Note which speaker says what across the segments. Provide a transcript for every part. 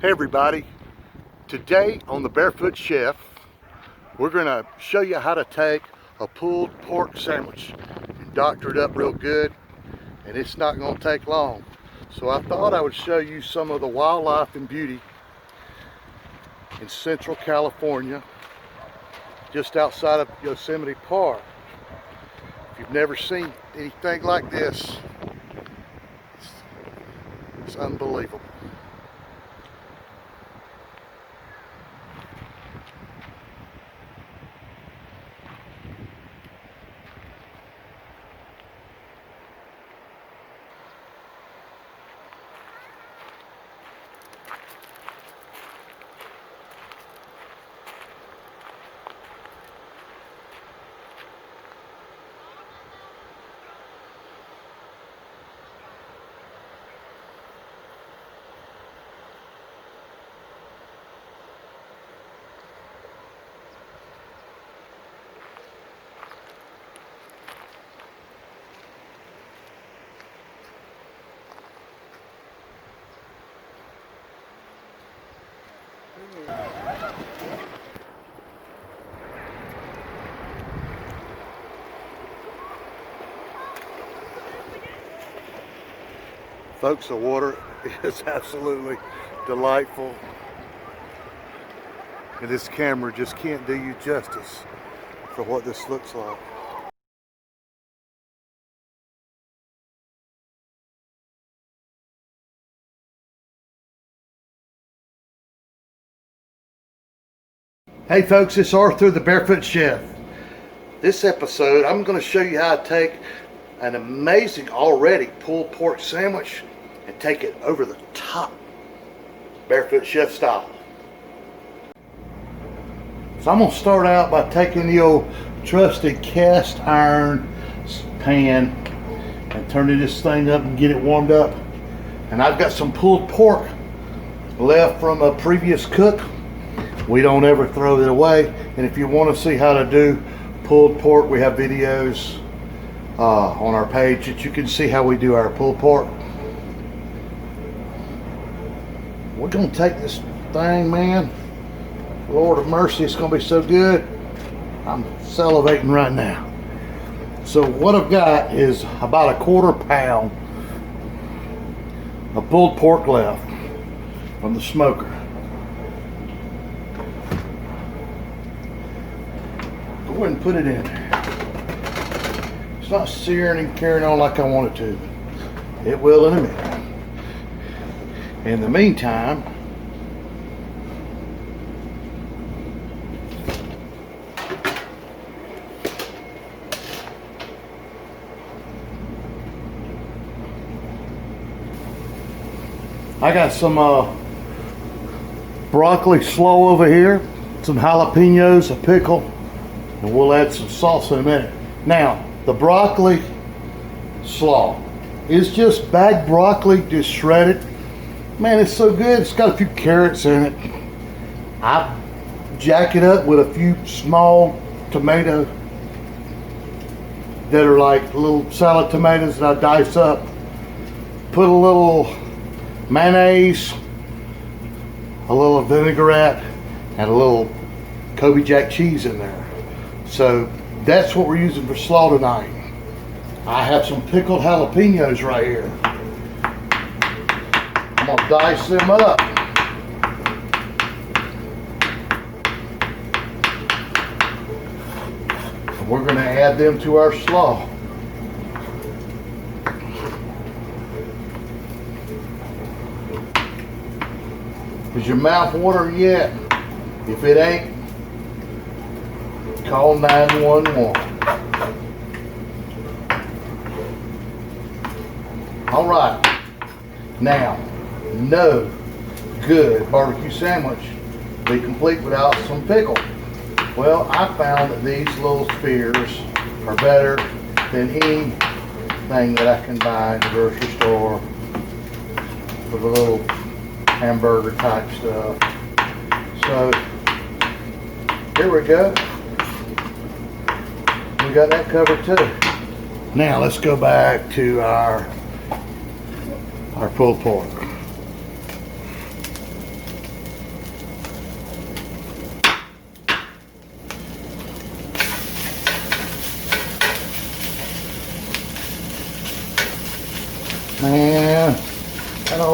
Speaker 1: Hey everybody, today on the Barefoot Chef, we're going to show you how to take a pulled pork sandwich and doctor it up real good, and it's not going to take long. So I thought I would show you some of the wildlife and beauty in Central California, just outside of Yosemite Park. If you've never seen anything like this, it's unbelievable. Folks, the water is absolutely delightful, and this camera just can't do you justice for what this looks like. Hey folks, it's Arthur the Barefoot Chef. This episode I'm going to show you how to take an amazing already pulled pork sandwich and take it over the top, Barefoot Chef style. So I'm going to start out by taking the old trusted cast iron pan and turning this thing up and get it warmed up. And I've got some pulled pork left from a previous cook. We don't ever throw it away. And if you want to see how to do pulled pork, we have videos on our page that you can see how we do our pulled pork. We're going to take this thing, man. Lord of mercy, it's going to be so good. I'm salivating right now. So what I've got is about a 1/4 pound of pulled pork left from the smoker. Go ahead and put it in there. It's not searing and carrying on like I want it to. It will in a minute. In the meantime, I got some broccoli slaw over here, some jalapenos, a pickle, and we'll add some sauce in a minute. Now, the broccoli slaw is just bagged broccoli, just shredded. Man, it's so good. It's got a few carrots in it. I jack it up with a few small tomatoes that are like little salad tomatoes that I dice up. Put a little mayonnaise, a little vinaigrette, and a little Kobe Jack cheese in there. So that's what we're using for slaw tonight. I have some pickled jalapenos right here. I'm gonna dice them up. And we're gonna add them to our slaw. Is your mouth watering yet? If it ain't, call 911. All right, now, no good barbecue sandwich be complete without some pickle. Well, I found that these little spears are better than anything that I can buy in the grocery store for the little hamburger type stuff. So here we go. We got that covered too. Now let's go back to our pulled pork.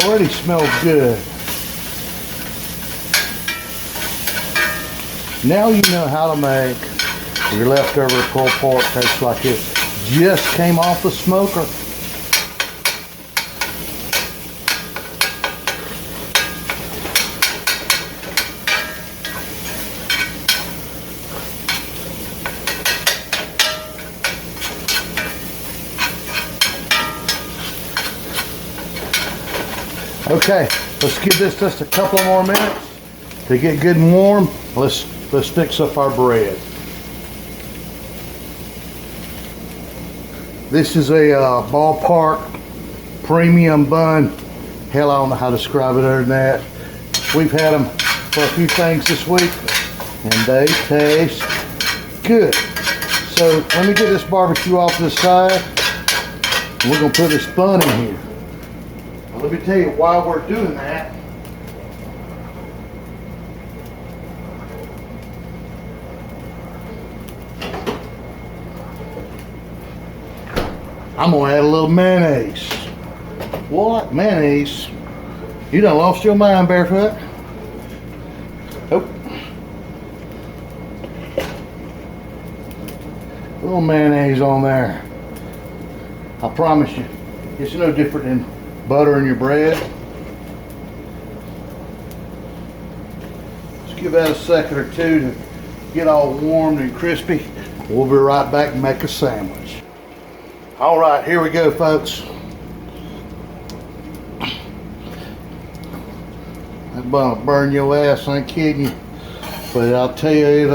Speaker 1: already smells good. Now you know how to make your leftover pulled pork taste like it just came off the smoker. Okay, let's give this just a couple more minutes to get good and warm. Let's fix up our bread. This is a Ballpark premium bun. Hell, I don't know how to describe it other than that. We've had them for a few things this week, and they taste good. So let me get this barbecue off to the side. We're gonna put this bun in here. Now, let me tell you why we're doing that. I'm gonna add a little mayonnaise. What? Mayonnaise? You done lost your mind, Barefoot. Oh. A little mayonnaise on there. I promise you, it's no different than butter in your bread. Just give that a second or two to get all warm and crispy. We'll be right back and make a sandwich. All right, here we go, folks. That bun will burn your ass, I ain't kidding you. But I'll tell you,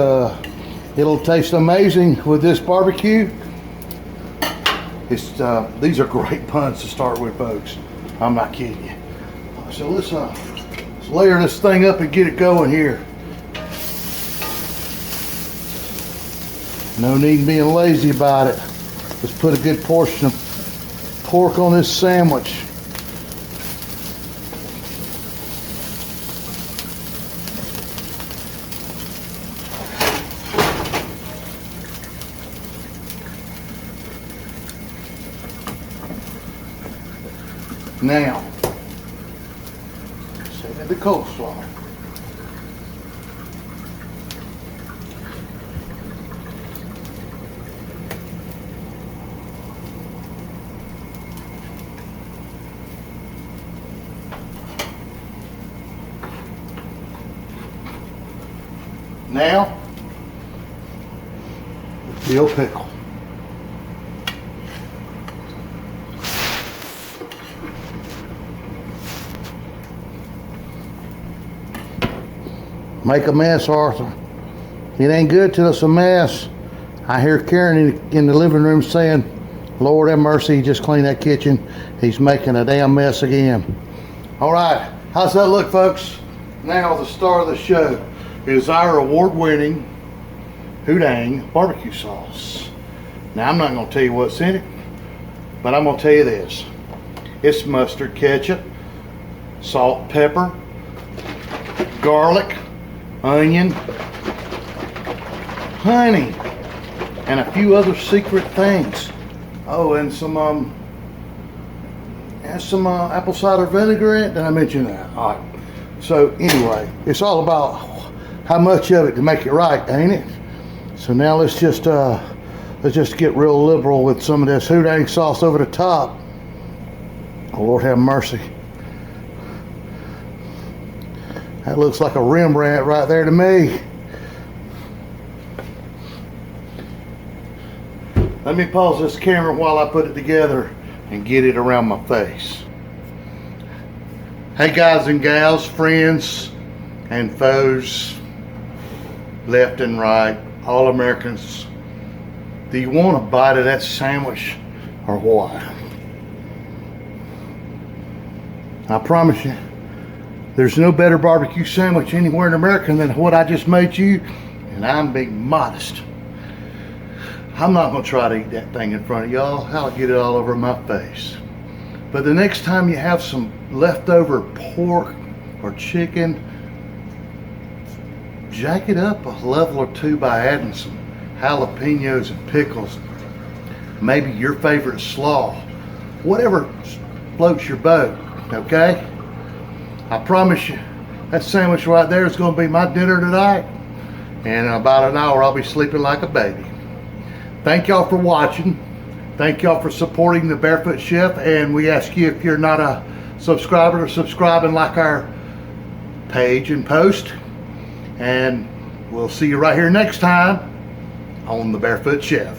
Speaker 1: it'll taste amazing with this barbecue. These are great buns to start with, folks. I'm not kidding you. So let's layer this thing up and get it going here. No need being lazy about it. Let's put a good portion of pork on this sandwich. Now, save the coleslaw. Now, dill pickle. Make a mess, Arthur. It ain't good till it's a mess. I hear Karen in the living room saying, Lord have mercy, he just cleaned that kitchen. He's making a damn mess again. All right, how's that look, folks? Now the star of the show is our award-winning Houdang barbecue sauce. Now I'm not gonna tell you what's in it, but I'm gonna tell you this. It's mustard, ketchup, salt, pepper, garlic, onion, honey, and a few other secret things. Oh, and some apple cider vinegar in it. Did I mention that? All right. So anyway, it's all about how much of it to make it right, ain't it? So now let's just get real liberal with some of this Houdang sauce over the top. Oh, Lord have mercy. That looks like a Rembrandt right there to me. Let me pause this camera while I put it together and get it around my face. Hey guys and gals, friends and foes, left and right, all Americans, do you want a bite of that sandwich or what? I promise you, there's no better barbecue sandwich anywhere in America than what I just made you, and I'm being modest. I'm not gonna try to eat that thing in front of y'all. I'll get it all over my face. But the next time you have some leftover pork or chicken, jack it up a level or two by adding some jalapenos and pickles, maybe your favorite slaw, whatever floats your boat, okay? I promise you, that sandwich right there is going to be my dinner tonight. And in about an hour, I'll be sleeping like a baby. Thank y'all for watching. Thank y'all for supporting the Barefoot Chef. And we ask you, if you're not a subscriber, to subscribe and like our page and post. And we'll see you right here next time on the Barefoot Chef.